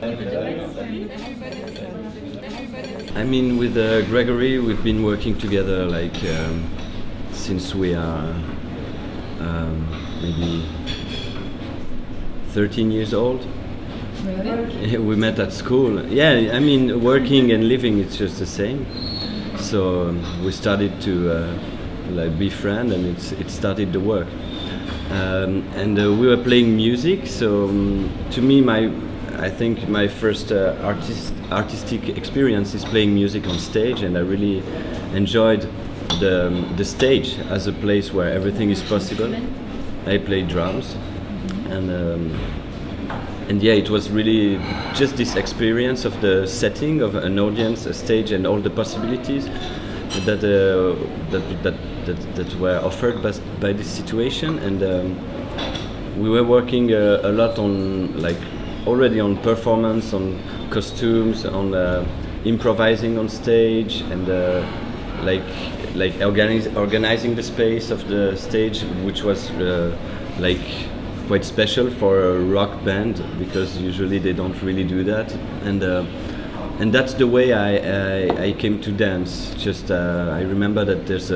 I mean, with Gregory, we've been working together like since we are maybe 13 years old. Really? We met at school. Yeah, I mean, working and living, it's just the same. So we started to like be friends, and it started the work. And we were playing music. So to me, I think my first artistic experience is playing music on stage, and I really enjoyed the stage as a place where everything is possible. I played drums, and yeah, it was really just this experience of the setting of an audience, a stage, and all the possibilities that were offered by this situation. And we were working a lot on already on performance, on costumes, on improvising on stage, and organizing the space of the stage, which was quite special for a rock band, because usually they don't really do that. And that's the way I came to dance. Just I remember that there's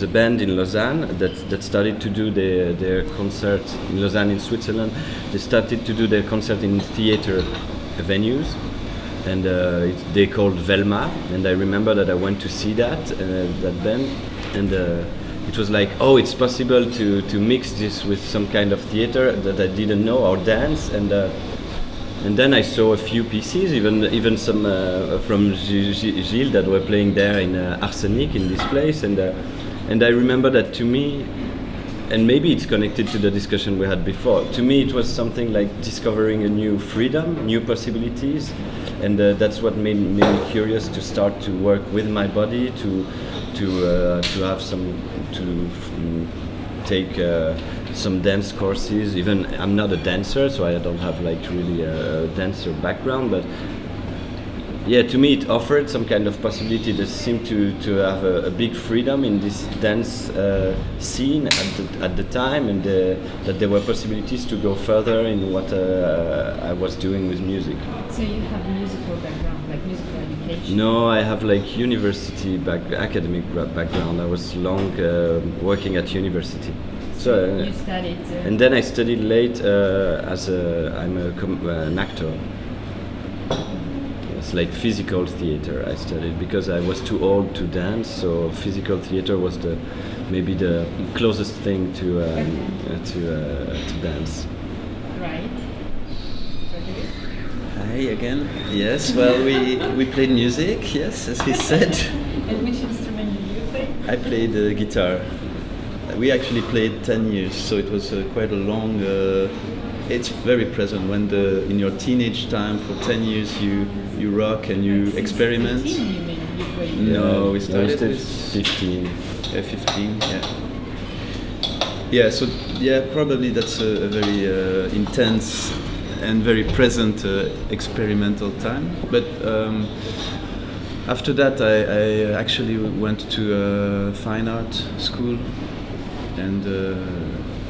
a band in Lausanne that started to do their concert in Lausanne in Switzerland. They started to do their concert in theater venues, and they called Velma. And I remember that I went to see that band, and it was like, oh, it's possible to mix this with some kind of theater that I didn't know, or dance. And then I saw a few pieces, even some from Gilles that were playing there in Arsenic, in this place, and I remember that to me, and maybe it's connected to the discussion we had before. To me, it was something like discovering a new freedom, new possibilities, and that's what made me curious to start to work with my body, to have take some dance courses. Even I'm not a dancer, so I don't have really a dancer background, but yeah, to me it offered some kind of possibility. That seemed to have a big freedom in this dance scene at the time, and that there were possibilities to go further in what I was doing with music. So you have musical background, like musical education? No, I have university academic background. I was long working at university. So you studied, and then I studied late I'm an actor. It's like physical theater I studied, because I was too old to dance. So physical theater was maybe the closest thing to dance. Right. Hi again. Yes. Well, we played music. Yes, as he said. And which instrument did you play? I played guitar. We actually played 10 years, so it was quite a long. It's very present when in your teenage time for 10 years you rock and you experiment. 15, you mean, you played? No, we started with with 15. Yeah, 15. Yeah. Yeah. So yeah, probably that's a very intense and very present experimental time. But after that, I actually went to a fine art school. And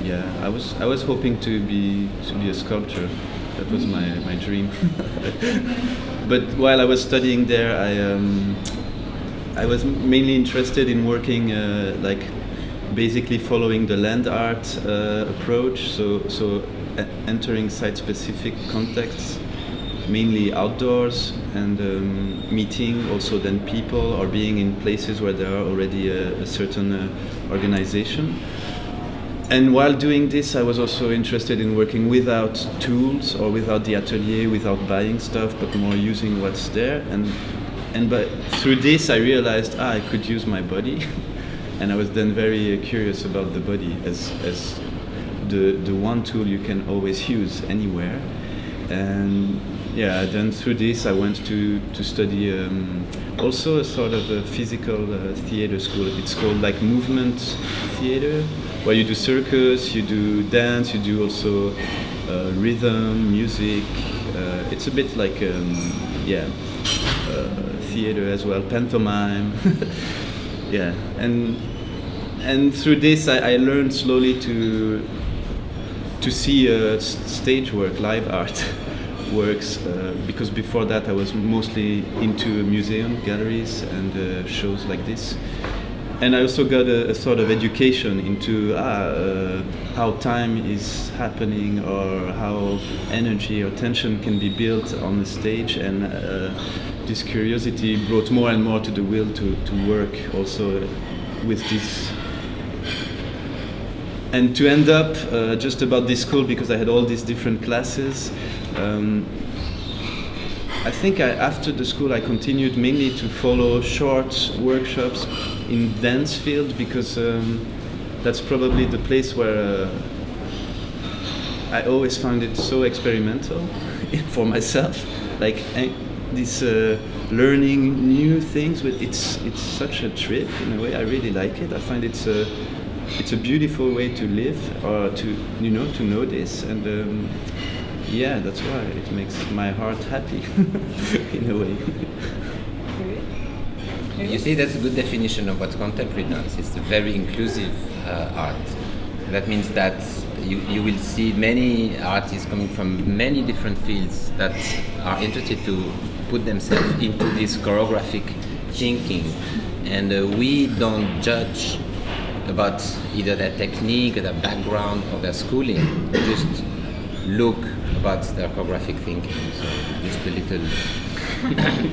yeah, I was hoping to be a sculptor. That was my dream. But while I was studying there, I was mainly interested in working basically following the land art approach. So entering site-specific contexts, mainly outdoors, and meeting also then people, or being in places where there are already a certain organization. And while doing this, I was also interested in working without tools or without the atelier, without buying stuff, but more using what's there. And through this, I realized I could use my body, and I was then very curious about the body as the one tool you can always use anywhere. And yeah, then through this, I went to study also a sort of a physical theater school. It's called movement theater, where you do circus, you do dance, you do also rhythm, music. It's a bit like theater as well, pantomime. Yeah, and through this I learned slowly to see stage work, live art, works, because before that I was mostly into museum galleries and shows like this. And I also got a sort of education into how time is happening, or how energy or tension can be built on the stage, and this curiosity brought more and more to the will to work also with this. And to end up just about this school, because I had all these different classes, I think after the school I continued mainly to follow short workshops in dance field, because that's probably the place where I always found it so experimental for myself, like this learning new things. But it's such a trip in a way. I really like it. I find it's a beautiful way to live, or to know this, and yeah, that's why it makes my heart happy in a way. You see, that's a good definition of what contemporary dance is. It's a very inclusive art. That means that you will see many artists coming from many different fields that are interested to put themselves into this choreographic thinking, and we don't judge about either their technique, or their background, or their schooling. We just look about their choreographic thinking. So just a little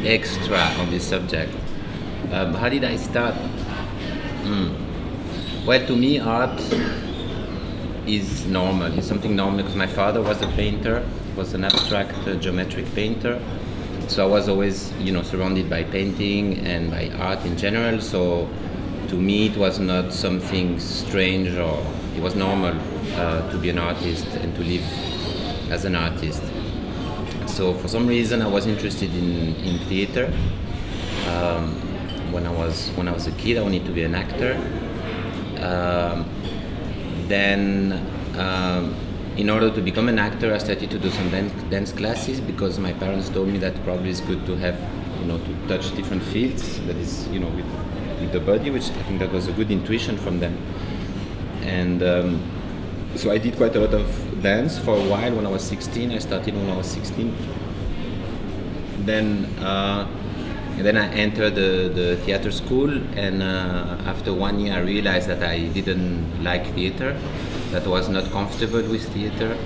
extra on this subject. How did I start? Well, to me, art is normal. It's something normal because my father was a painter. He was an abstract geometric painter. So I was always, surrounded by painting and by art in general. So to me, it was not something strange, or it was normal to be an artist and to live as an artist. So for some reason, I was interested in theater. When I was a kid, I wanted to be an actor. Then, in order to become an actor, I started to do some dance classes, because my parents told me that probably it's good to have, to touch different fields. That is, with the body, which I think that was a good intuition from them. And so I did quite a lot of dance for a while. When I was 16, I started when I was 16. Then I entered the theater school, and after 1 year I realized that I didn't like theater, that I was not comfortable with theater.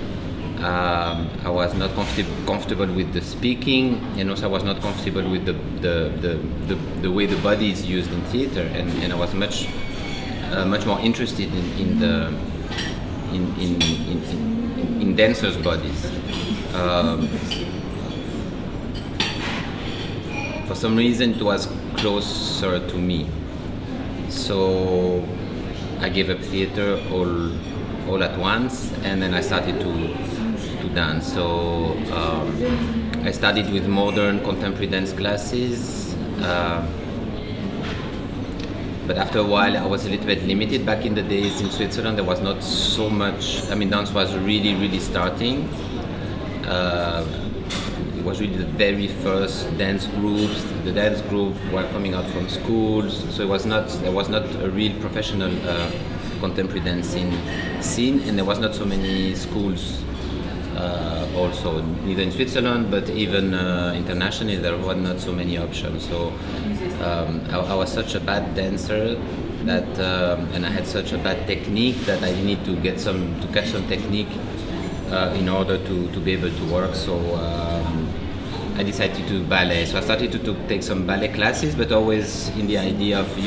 I was not comfortable with the speaking, and also I was not comfortable with the way the body is used in theater, and I was much more interested in dancers' bodies. For some reason, it was closer to me. So I gave up theater all at once, and then I started to dance. So I started with modern contemporary dance classes. But after a while, I was a little bit limited. Back in the days in Switzerland, there was not so much. Dance was really, really starting. It was really the very first dance groups. The dance groups were coming out from schools, so there was not a real professional contemporary dancing scene, and there was not so many schools. Also, neither in Switzerland, but even internationally, there were not so many options. So I was such a bad dancer that, and I had such a bad technique that I needed to catch some technique in order to be able to work. So I decided to do ballet. So I started to take some ballet classes, but always in the idea of,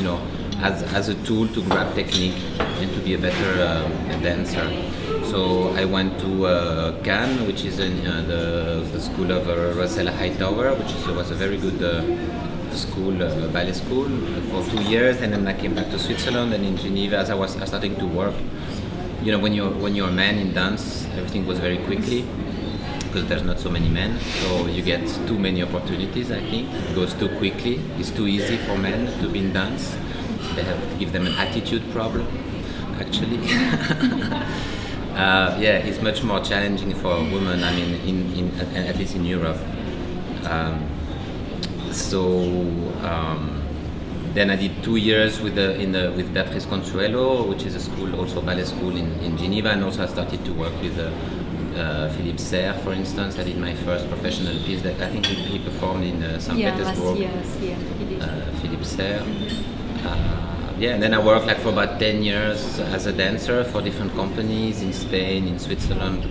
as a tool to grab technique and to be a better dancer. So I went to Cannes, which is the school of Russell Hightower, which was a very good school, ballet school, for 2 years, and then I came back to Switzerland. And in Geneva, as I was starting to work, when you're a man in dance, everything goes very quickly because there's not so many men, so you get too many opportunities. I think it goes too quickly. It's too easy for men to be in dance. They have to give them an attitude problem, actually. It's much more challenging for a woman. At least in Europe. Then I did 2 years with Beatrice Consuelo, which is a school, also ballet school in Geneva, and also I started to work with Philippe Serre, for instance. I did my first professional piece that I think he performed in St. Petersburg. Last year, he did. Philippe Serre. Yeah, and then I worked like for about 10 years as a dancer for different companies in Spain, in Switzerland.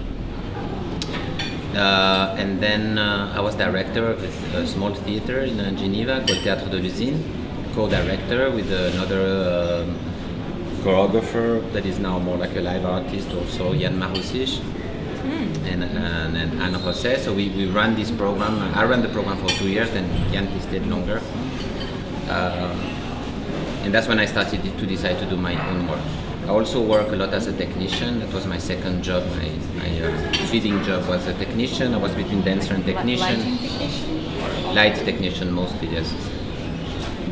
And then I was director of a small theater in Geneva called Théâtre de l'Usine, co-director with another choreographer that is now more like a live artist, also Jan Marusic and Anne Jose. So we ran this program. I ran the program for 2 years, then Jan he stayed longer. And that's when I started to decide to do my own work. I also work a lot as a technician. That was my second job. My feeding job was a technician. I was between dancer and technician. Lighting technician? Light technician mostly, yes.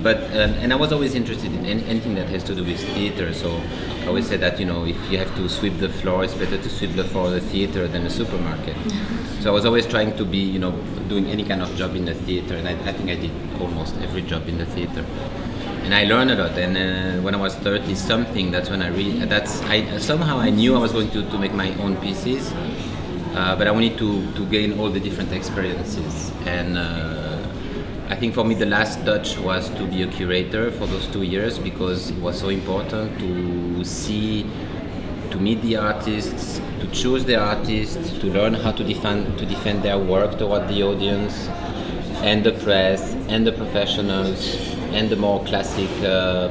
But and I was always interested in anything that has to do with theater. So I always say that, you know, if you have to sweep the floor, it's better to sweep the floor of the theater than a supermarket. So I was always trying to be, you know, doing any kind of job in the theater, and I think I did almost every job in the theater. And I learned a lot. And when I was 30 something, that's when somehow I knew I was going to make my own pieces, but I wanted to gain all the different experiences. And I think for me the last touch was to be a curator for those 2 years, because it was so important to meet the artists, to choose the artists, to learn how to defend their work toward the audience and the press and the professionals and the more classic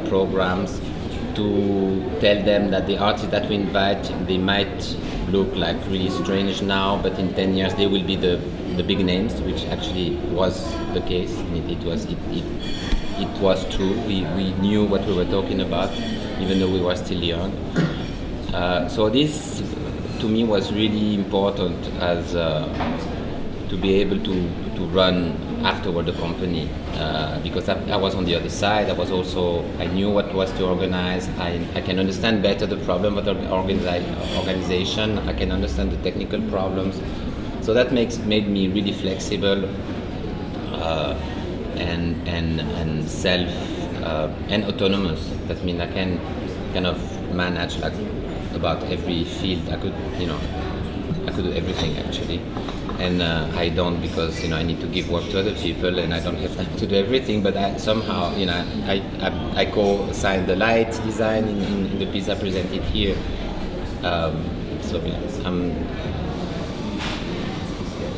programs, to tell them that the artists that we invite, they might look like really strange now, but in 10 years they will be the big names, which actually was the case. It was true. We knew what we were talking about, even though we were still young. So this, to me, was really important as to be able to run afterward the company, because I was on the other side. I knew what was to organize. I can understand better the problem of the organization. I can understand the technical problems. So that made me really flexible and self and autonomous. That means I can kind of manage like about every field. I could do everything actually. And I don't, because I need to give work to other people and I don't have time to do everything. But I co-signed the light design in the piece I presented here.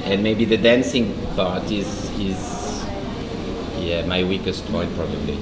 And maybe the dancing part is my weakest point probably.